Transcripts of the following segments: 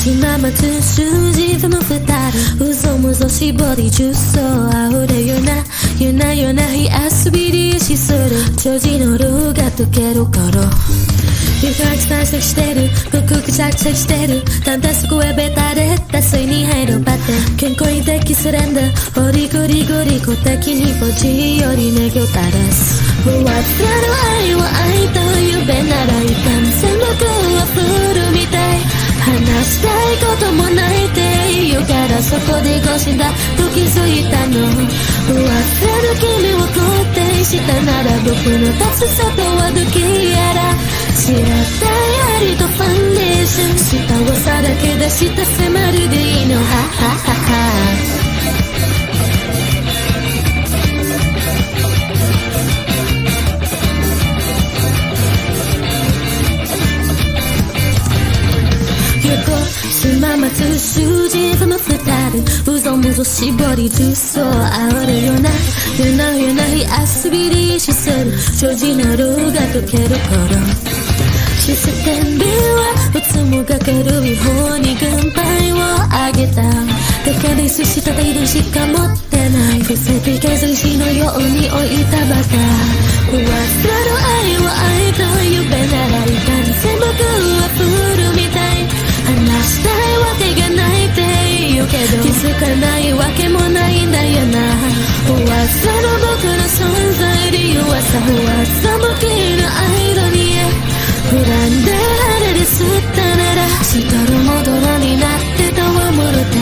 血ままつ数字その二人嘘もぞ絞り重曹溢れよな夜な夜な火遊びでしする長寿のルーが溶ける頃床が散策してるごくくちゃくちゃしてるだんだんそこへベタで脱水に入るバッテ健康に適するんだホリゴリゴリ小敵にポジよりねぎょたです忘れる愛は愛と呼べならいかん全部はフルみたい話したいこともないって言うからそこでご死んだと気づいたの忘れる君を肯定したなら僕の立つ里はどきやら知らない針とファンデーション下をさらけ出した迫るでいいのはははは血ままつ数字その二人うぞむぞ絞り重曹煽るような夜な夜な火遊びでしする長寿のルーが溶ける頃システムはいつもかかる違法に軍配を上げただから寿司ただ移動しか持ってない不正規削りしのように置いたバカ忘れる愛は愛と呼べならいかに全部はフルみたい話したいわけがないって言うけど気づかないわけもないんだよな忘れる僕の存在理由はさ噂向きのアイドリア不安であれですったならしかるもどろになってたわもろて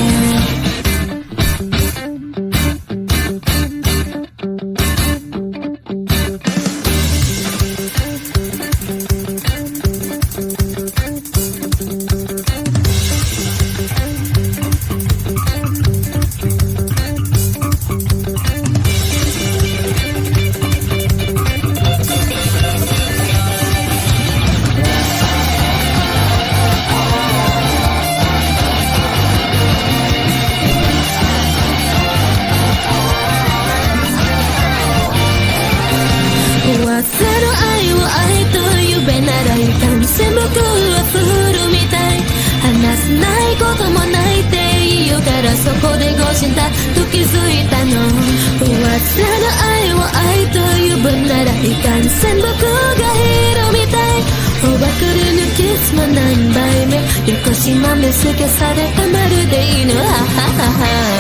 忘れる愛を愛と呼べならいかん全部はフルみたい話せないこともないって言うからそこでご死んだと気づいたの忘れる愛を愛と呼ぶならいかん全部がヒーローみたいおばくる抜きつも何倍目横島目付けされたまるで犬はははは